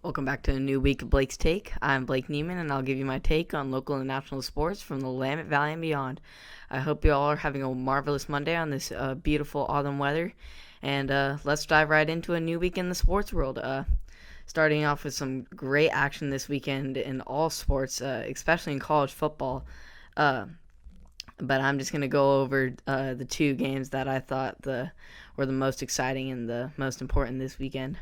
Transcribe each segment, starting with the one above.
Welcome back to a new week of Blake's Take. I'm Blake Neiman, and I'll give you my take on local and national sports from the Willamette Valley and beyond. I hope you all are having a marvelous Monday on this beautiful autumn weather, and let's dive right into a new week in the sports world. Starting off with some great action this weekend in all sports, especially in college football. Uh, but I'm just going to go over the two games that I thought were the most exciting and the most important this weekend.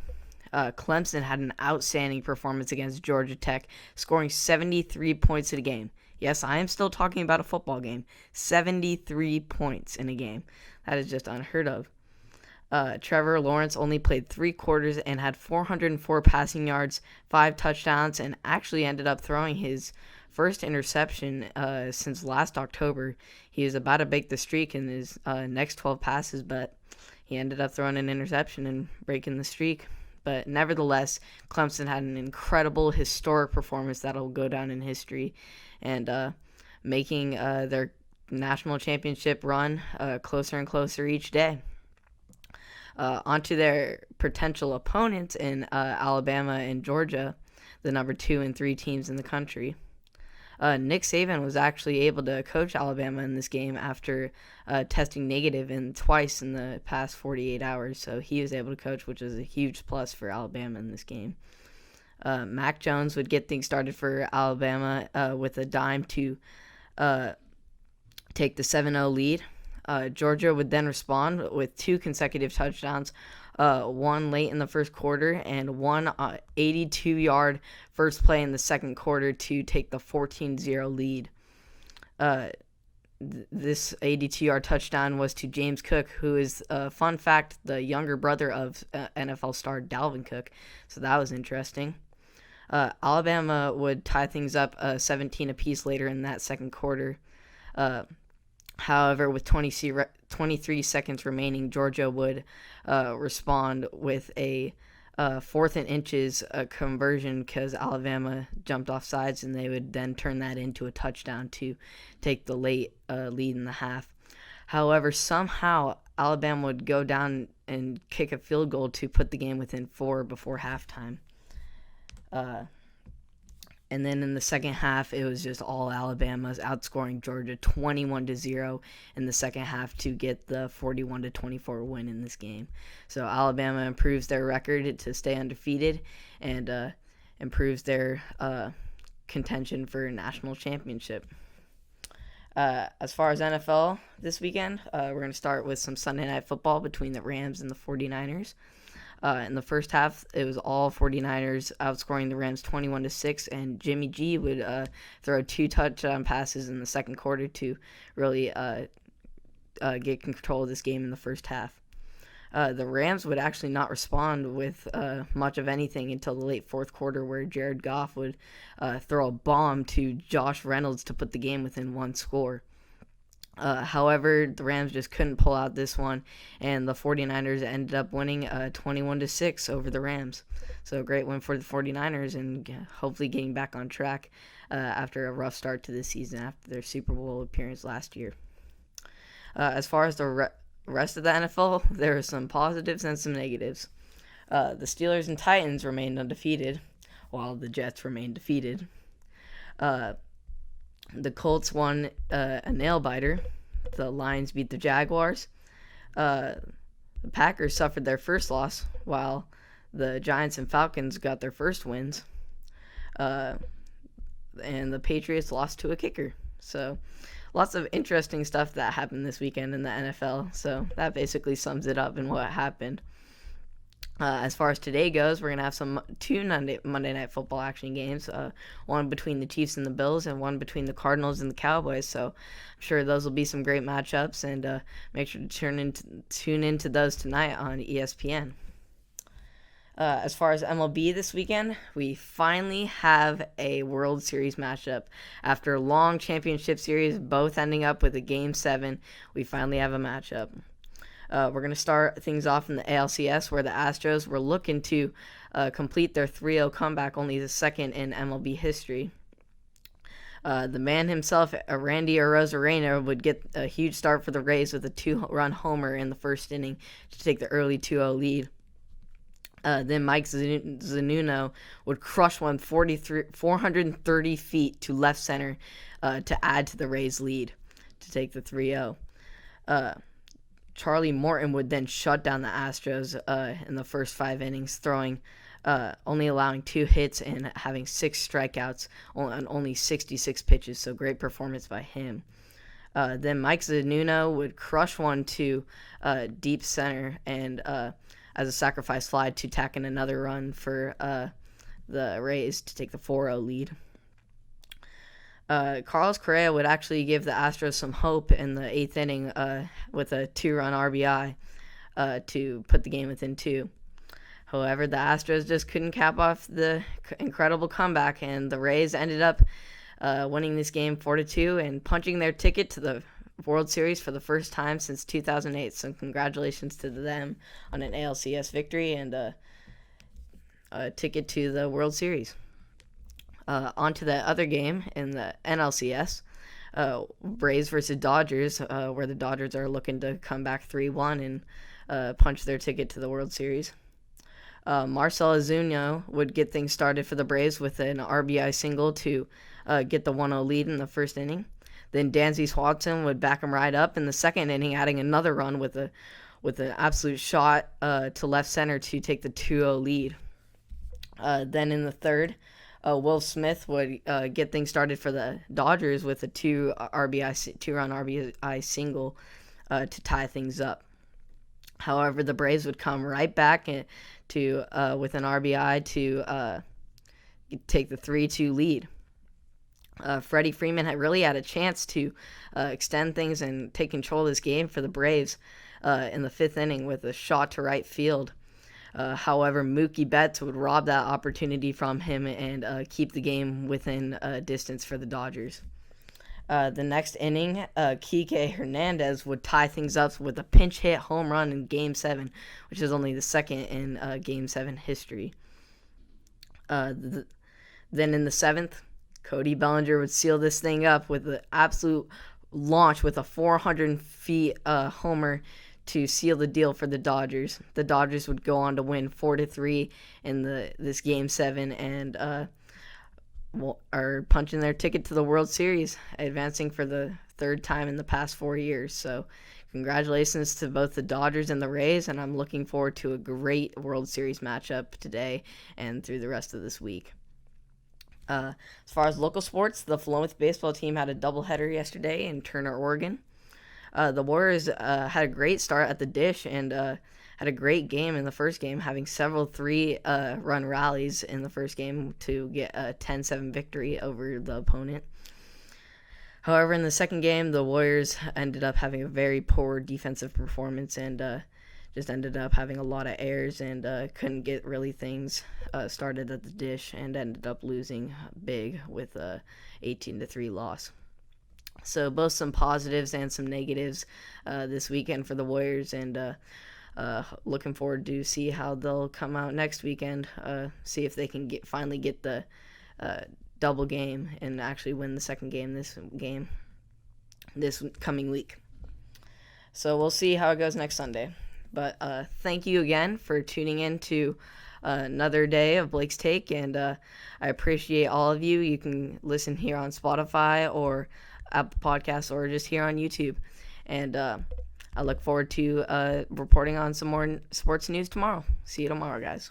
Clemson had an outstanding performance against Georgia Tech, scoring 73 points in a game. Yes, I am still talking about a football game. 73 points in a game. That is just unheard of. Trevor Lawrence only played 3 quarters and had 404 passing yards, 5 touchdowns, and actually ended up throwing his first interception since last October. He was about to break the streak in his next 12 passes, but he ended up throwing an interception and breaking the streak. But nevertheless, Clemson had an incredible, historic performance that will go down in history and making their national championship run closer and closer each day. Onto their potential opponents in Alabama and Georgia, the number 2 and 3 teams in the country. Nick Saban was actually able to coach Alabama in this game after testing negative twice in the past 48 hours. So he was able to coach, which is a huge plus for Alabama in this game. Mac Jones would get things started for Alabama with a dime to take the 7-0 lead. Georgia would then respond with 2 consecutive touchdowns, one late in the first quarter and one 82-yard first play in the second quarter to take the 14-0 lead. This 82-yard touchdown was to James Cook, who is, fun fact, the younger brother of NFL star Dalvin Cook. So that was interesting. Alabama would tie things up 17 apiece later in that second quarter. However, with 23 seconds remaining, Georgia would respond with a 4th and inches conversion because Alabama jumped off sides, and they would then turn that into a touchdown to take the late lead in the half. However, somehow Alabama would go down and kick a field goal to put the game within 4 before halftime. And then in the second half, it was just all Alabama's outscoring Georgia 21-0 in the second half to get the 41-24 win in this game. So Alabama improves their record to stay undefeated and improves their contention for a national championship. As far as NFL this weekend, we're going to start with some Sunday Night Football between the Rams and the 49ers. In the first half, it was all 49ers outscoring the Rams 21-6, and Jimmy G would throw 2 touchdown passes in the second quarter to really get control of this game in the first half. The Rams would actually not respond with much of anything until the late fourth quarter, where Jared Goff would throw a bomb to Josh Reynolds to put the game within 1 score. However, the Rams just couldn't pull out this one, and the 49ers ended up winning 21-6 over the Rams. So a great win for the 49ers, and hopefully getting back on track after a rough start to this season after their Super Bowl appearance last year. As far as the rest of the NFL, there are some positives and some negatives. The Steelers and Titans remained undefeated, while the Jets remained defeated. The Colts won a nail-biter. The Lions beat the Jaguars. The Packers suffered their first loss, while the Giants and Falcons got their first wins. And the Patriots lost to a kicker. So lots of interesting stuff that happened this weekend in the NFL. So that basically sums it up in what happened. As far as today goes, we're going to have 2 Monday Night Football action games, one between the Chiefs and the Bills and one between the Cardinals and the Cowboys. So I'm sure those will be some great matchups, and make sure to tune into those tonight on ESPN. As far as MLB this weekend, we finally have a World Series matchup. After a long championship series, both ending up with a Game 7, we finally have a matchup. We're going to start things off in the ALCS, where the Astros were looking to complete their 3-0 comeback, only the second in MLB history. The man himself, Randy Arozarena, would get a huge start for the Rays with a 2-run homer in the first inning to take the early 2-0 lead. Then Mike Zanuno would crush one 430 feet to left center to add to the Rays' lead to take the 3-0. Charlie Morton would then shut down the Astros in the first 5 innings, throwing only allowing 2 hits and having 6 strikeouts on only 66 pitches. So great performance by him. Then Mike Zanuno would crush one to deep center and as a sacrifice fly to tack in another run for the Rays to take the 4-0 lead. Carlos Correa would actually give the Astros some hope in the 8th inning with a 2-run RBI to put the game within 2. However, the Astros just couldn't cap off the incredible comeback, and the Rays ended up winning this game 4-2 and punching their ticket to the World Series for the first time since 2008. So congratulations to them on an ALCS victory and a ticket to the World Series. On to the other game in the NLCS, Braves versus Dodgers, where the Dodgers are looking to come back 3-1 and punch their ticket to the World Series. Marcell Ozuna would get things started for the Braves with an RBI single to get the 1-0 lead in the first inning. Then Dansby Swanson would back him right up in the second inning, adding another run with an absolute shot to left center to take the 2-0 lead. Then in the third, Will Smith would get things started for the Dodgers with a 2-run RBI single to tie things up. However, the Braves would come right back to with an RBI to take the 3-2 lead. Freddie Freeman had really had a chance to extend things and take control of this game for the Braves in the 5th inning with a shot to right field. However, Mookie Betts would rob that opportunity from him and keep the game within distance for the Dodgers. The next inning, Kike Hernandez would tie things up with a pinch hit home run in Game 7, which is only the second in Game 7 history. Then in the 7th, Cody Bellinger would seal this thing up with an absolute launch with a 400 feet homer to seal the deal for the Dodgers. The Dodgers would go on to win 4-3 in this Game 7 and are punching their ticket to the World Series, advancing for the 3rd time in the past 4 years. So congratulations to both the Dodgers and the Rays, and I'm looking forward to a great World Series matchup today and through the rest of this week. As far as local sports, the Philomath baseball team had a doubleheader yesterday in Turner, Oregon. The Warriors had a great start at the dish and had a great game in the first game, having several 3-run rallies in the first game to get a 10-7 victory over the opponent. However, in the second game, the Warriors ended up having a very poor defensive performance and just ended up having a lot of errors and couldn't get really things started at the dish and ended up losing big with a 18-3 loss. So both some positives and some negatives this weekend for the Warriors, and looking forward to see how they'll come out next weekend, see if they can finally get the double game and actually win the second game this coming week. So we'll see how it goes next Sunday. But thank you again for tuning in to another day of Blake's Take, and I appreciate all of you. You can listen here on Spotify or Apple Podcasts or just here on YouTube. And I look forward to reporting on some more sports news tomorrow. See you tomorrow, guys.